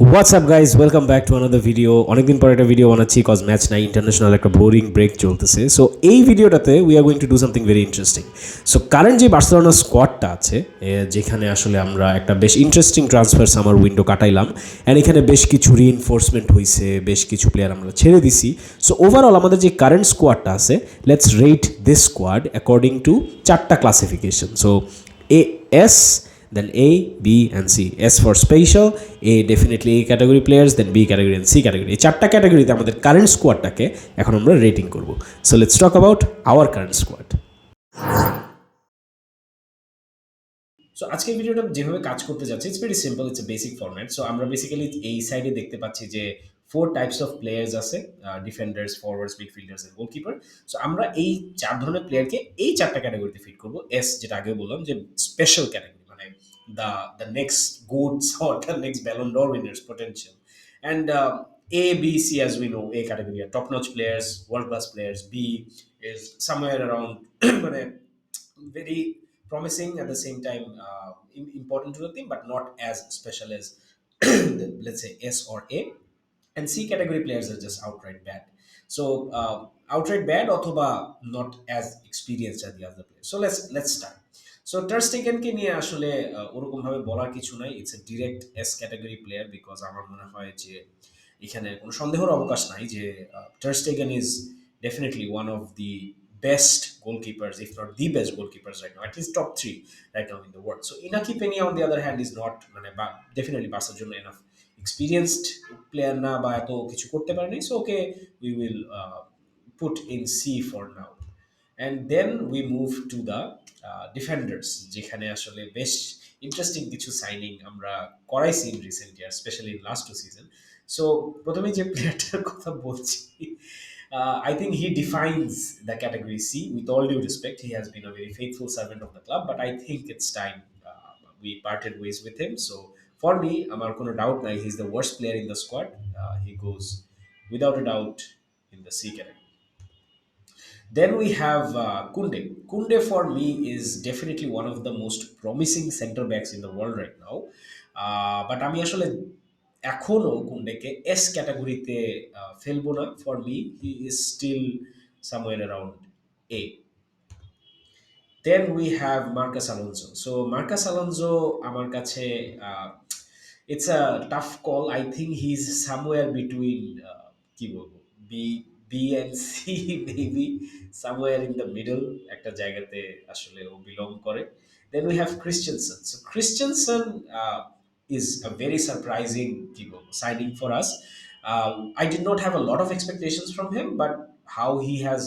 WhatsApp guys welcome back to another video. অনেকদিন পর একটা ভিডিও বানাচ্ছি কজ ম্যাচ নাই, ইন্টারন্যাশনাল একটা বোরিং ব্রেক চলতেছে। সো এই ভিডিওটাতে we are going to do something very interesting. So current যে বার্সেলোনা স্কোয়াডটা আছে, যেখানে আসলে আমরা একটা বেশ ইন্টারেস্টিং ট্রান্সফার সামার উইন্ডো কাটাইলাম, অ্যান্ড এখানে বেশ কিছু রিইনফোর্সমেন্ট হয়েছে, বেশ কিছু প্লেয়ার আমরা ছেড়ে দিছি। সো ওভারঅল আমাদের যে কারেন্ট স্কোয়াডটা আছে, let's rate this squad according to চারটা classification. So S, then A, B, and C. S for special, A definitely A category players, then B category and C category. এই চারটা ক্যাটাগরিতে আমাদের current স্কোয়াডটাকে এখন আমরা রেটিং করব। So let's talk about our current squad. So আজকের ভিডিওটা যেভাবে কাজ করতে যাচ্ছে, it's very simple, it's a basic format. So আমরা বেসিক্যালি এই সাইডে দেখতে পাচ্ছি যে ফোর টাইপস অফ প্লেয়ার্স আছে: defenders, forwards, midfielders and goalkeeper. So আমরা এই চার ধরনের প্লেয়ারকে এই চারটা ক্যাটাগরিতে ফিট করব। এস, যেটা আগে বললাম যে স্পেশাল ক্যাটাগরি, মানে the next goats or the next Ballon d'Or winners potential. And A, B, C, as we know, A category are top notch players, world class players. B is somewhere around মানে very promising, at the same time important to the team, but not as special as let's say S or A. And C category players are just outright bad. So outright bad অথবা not as experienced as the other players. So let's start. So টার স্টেগেনকে নিয়ে আসলে ওরকম ভাবে বলার কিছু নাই, it's a direct S category player. Because আমার মনে হয় যে এখানে কোনো সন্দেহের অবকাশ নাই যে টার স্টেগেন is definitely one of the best goalkeepers, if not the best goalkeepers right now, at least top three right now in the world. So Inaki Peña, on the other hand, is not definitely Barca's জন্য enough experienced player না, বা এত কিছু করতে পারেনি। So okay, we will put in C for now. And then we move to the defenders, যেখানে আসলে বেশ ইন্টারেস্টিং কিছু সাইনিং আমরা করাইছি in recent year, specially in last two season. So প্রথমে যে প্লেয়ারটার কথা বলছি, I think he defines the category C. With all due respect, he has been a very faithful servant of the club, but I think it's time we parted ways with him. So for me, আমার কোনো doubt নাই, he's the worst player in the squad. He goes without a doubt in the C category. Then we have Kunde. Kunde for me is definitely one of the most promising center backs in the world right now. But আমি আসলে এখনো কুন্ডেকে S ক্যাটাগরিতে ফেলবো না। For me he is still somewhere around A. Then we have Marcus Alonso. So Marcus Alonso আমার কাছে it's a tough call. I think he's somewhere between কি বলবো, B B and C maybe, somewhere in the middle একটা জায়গাতে আসলে ও belong করে। Then we have Christensen. So Christensen is a very surprising কি বলবো signing for us. I did not have a lot of expectations from him, but how he has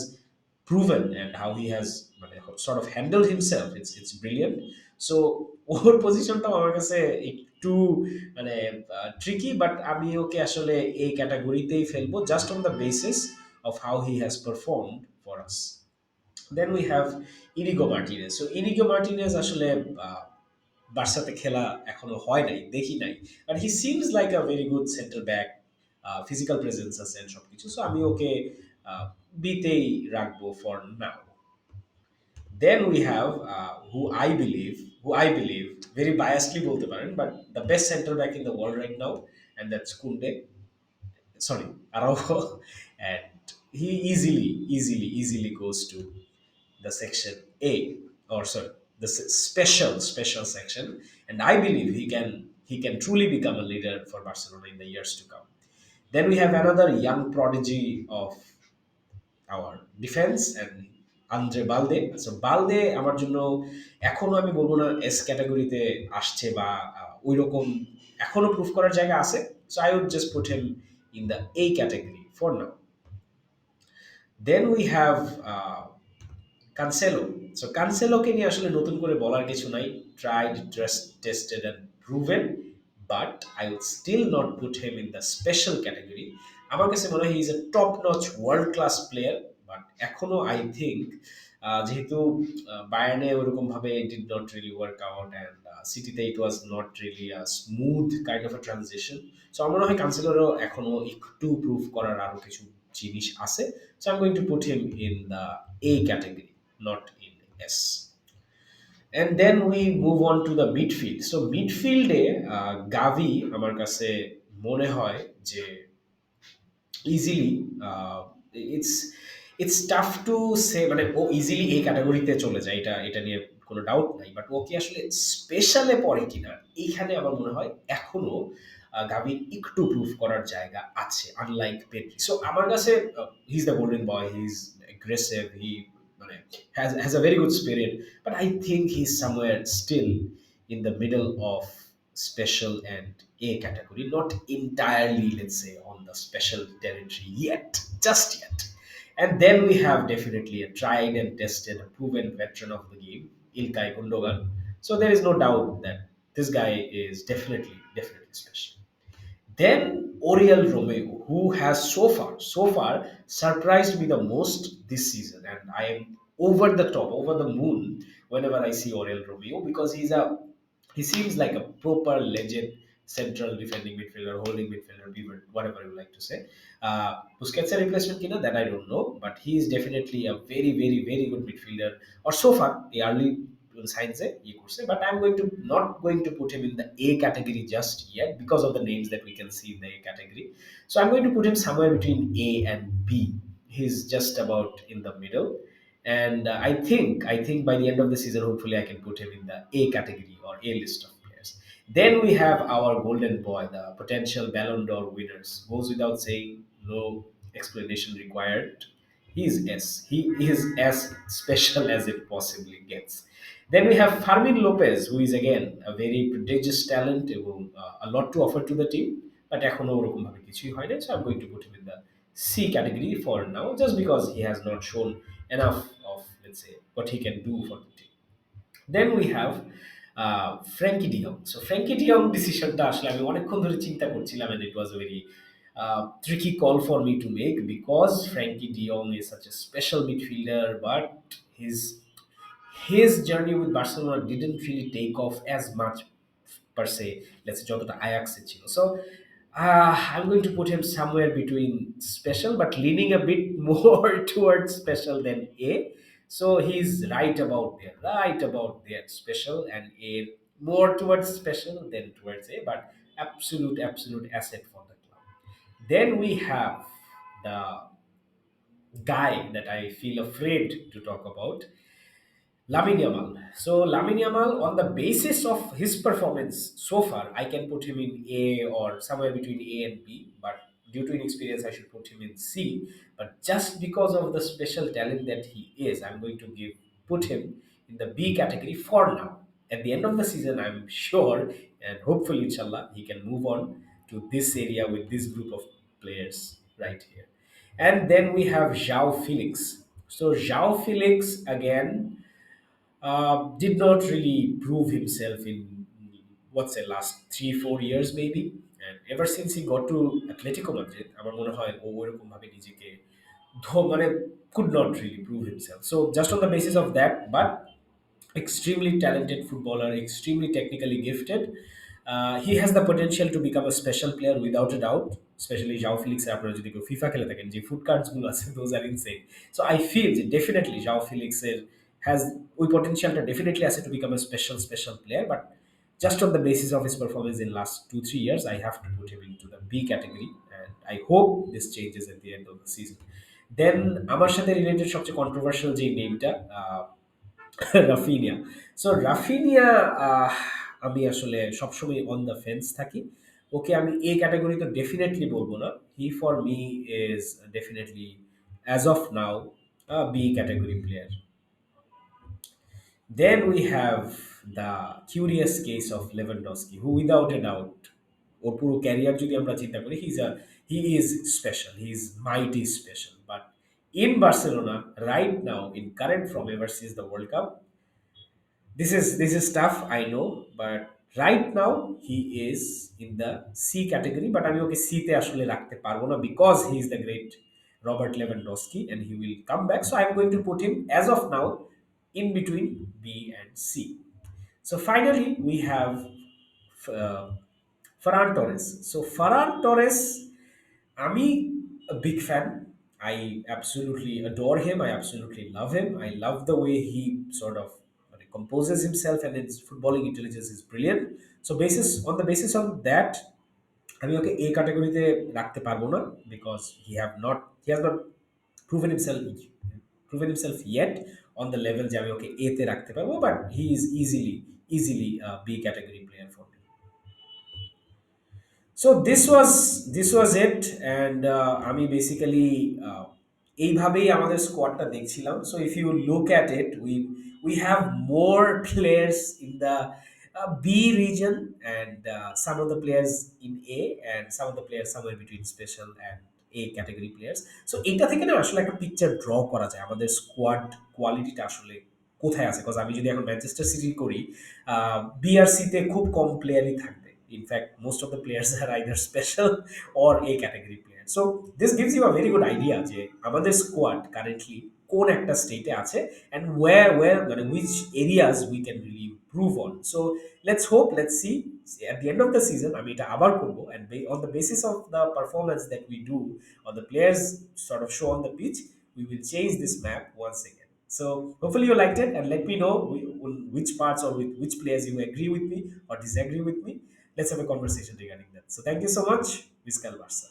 proven and how he has মানে sort of handled himself, it's brilliant. So ওর পজিশনটাও আমার কাছে একটু মানে tricky, but আমি ওকে আসলে এই ক্যাটাগরিতেই ফেলবো, just on the basis of how he has performed for us. Then we have Inigo Martinez. So Inigo Martinez আসলে বার্সাতে খেলা এখনো হয় নাই, দেখি নাই, but he seems like a very good centre back, physical presence আছে and সবকিছু। সো আমি ওকে বিতেই রাখবো for now. Then we have who I believe very biasedly বলতে পারেন, but the best center back in the world right now, and that's Kunde, sorry, Araujo. And he easily goes to the section A, or sorry, the special section. And I believe he can truly become a leader for Barcelona in the years to come. Then we have another young prodigy of our defense, and Andre Balde. So Balde আমার জন্য এখনো আমি বলবো না S ক্যাটাগরিতে আসছে বা ওই রকম এখনো প্রুফ করার জায়গা আছে। So I would just put him in the A category for now. Then we have Cancelo. So কানসেলোকে নিয়ে আসলে নতুন করে বলার কিছু নাই, tried, tested and proven, but I would still not put him in the special category. আমার কাছে মনে হয় he is a top notch world class player, but এখনো আই থিঙ্ক যেহেতু বায়ার্নে ওরকম ভাবে did not really work out, and সিটিতে it was not really smooth kind of a transition. So আমার মনে হয় কানসেলোরও এখনো একটু প্রুভ করার আরো কিছু জিনিস আছে। So I am going to put him in the A category, not in S. And then we move on to the midfield. So midfield এ গাভি আমার কাছে মনে হয় যে easily it's it's tough to say, মানে ও ইজিলি এই ক্যাটাগরিতে চলে যায়, এটা নিয়ে কোনো ডাউট নাই। বাট ও কি আসলে স্পেশালে পড়ে কিনা, এইখানে আমার মনে হয় এখনো গাভির একটু প্রুভ করার জায়গা আছে, আনলাইক পেড্রি। সো আমার কাছে he is the golden boy, he is aggressive, he মানে has a very good spirit, but I think he is somewhere still in the middle of special and A category, not entirely, let's say, on the special territory yet, just yet. And then we have definitely a tried and tested, a proven veteran of the game, Ilkay Gundogan. So there is no doubt that this guy is definitely special. Then Oriel Romeo, who has so far surprised me the most this season, and I am over the top, over the moon whenever I see Oriel Romeo, because he seems like a proper legend central defending midfielder, holding midfielder, pivot, whatever you like to say. Busquets' replacement, that I don't know, but he is definitely a very good midfielder. Or so far, the early signs you could say, but I'm going to not going to put him in the A category just yet because of the names that we can see in the A category. So I'm going to put him somewhere between A and B. He's just about in the middle, and I think by the end of the season, hopefully, I can put him in the A category or A list of players. Then we have our golden boy, the potential Ballon d'Or winners. Goes without saying, no explanation required. He is S. He is as special as it possibly gets. Then we have Fermin Lopez, who is again a very prodigious talent এবং a lot to offer to the team, but এখনো ওরকম ভাবে কিছুই হয় না. So I'm going to put him in the C category for now, just because he has not shown enough of, let's say, what he can do for the team. Then we have Frenkie de Jong. So Frenkie de Jong ডিসিশনটা আসলে আমি অনেকক্ষণ ধরে চিন্তা করছিলাম, and it was a very tricky call for me to make, because Frankie De Jong is such a special midfielder, but his his journey with Barcelona didn't really take off as much per se, let's say যতটা আয়াক্সে ছিল। So I'm going to put him somewhere between special, but leaning a bit more towards special than A. So he's right about there, special and A, more towards special than towards A, but absolute asset for the club. Then we have the guy that I feel afraid to talk about, Lamine Yamal. So Lamine Yamal, on the basis of his performance so far, I can put him in A or somewhere between A and B. But due to inexperience, I should put him in C. But just because of the special talent that he is, I'm going to put him in the B category for now. At the end of the season, I'm sure and hopefully, inshallah, he can move on to this area with this group of players right here. And then we have João Felix. So João Felix again did not really prove himself in, what's the last 3-4 years maybe. And ever since he got to Atletico Madrid, আমার মনে হয় ও ওরকম ভাবে নিজেকে মানে could not really prove himself. So just on the basis of that, but extremely talented footballer, extremely technically gifted. He has the potential to become a special player without a doubt. Especially João Felix আপনারা যদি কেউ FIFA খেলে থাকেন, যে food cards গুলো আছে, those are insane. So I feel that definitely João Felix has ওই potentialটা definitely আছে to become a special player, but just on the basis of his performance in last 2-3 years, I have to put him into the B category, and I hope this changes at the end of the season. Then আমার সাথে related সবচেয়ে controversial যে নেমটা, Raphinha. So Raphinha, আমি আসলে সবসময় on the fence থাকি। ওকে আমি এ ক্যাটাগরি তো ডেফিনেটলি বলবো না। He for me is definitely as of now B category player. Then we have the curious case of Lewandowski, who without a doubt, ওর পুরো career যদি আমরা চিন্তা করি, he is special, he is mighty special. But in Barcelona right now, in current form ever since the World Cup, this is tough, I know, but right now he is in the C category. But আমি ওকে C তে আসলে রাখতে পারবো না, because he is the great Robert Lewandowski and he will come back. So I'm going to put him as of now in between B and C. So finally we have uh, Ferran Torres. So Ferran Torres, আমি a big fan. I absolutely adore him. I absolutely love him. I love the way he sort of composes himself, and his footballing intelligence is brilliant. So, on the basis of that, আমি ওকে এ ক্যাটাগরিতে রাখতে পারবো না, because he has not proven himself proven himself yet on the level যে আমি ওকে এ তে রাখতে পারবো, but he is easily B category player for me. So this was it, and আমি বেসিক্যালি এইভাবেই আমাদের স্কোয়াডটা দেখছিলাম। So if you look at it, we have more players in the B region, and some of the players in A, and some of the players somewhere between special and A category players. So এটা থেকে না আসলে একটা picture draw করা যায় আমাদের squad কোয়ালিটিটা আসলে কোথায় আছে। বিকজ আমি যদি এখন ম্যানচেস্টার সিটি করি, বিআরসিতে খুব কম প্লেয়ারই থাকবে। In fact most of the players are either special or A category player. So this gives you a very good idea যে আমাদের স্কোয়াড কারেন্টলি কোন একটা স্টেটে আছে, অ্যান্ড ওয়্যার মানে which areas we can really improve on. So let's hope, let's see at the end of the season আমি এটা আবার করবো, and on the basis of the performance that we do or the players sort of show on the pitch, we will change this map once again. So hopefully you liked it, and let me know which parts or with which players you agree with me or disagree with me. Let's have a conversation regarding that. So thank you so much. Viscal Barca.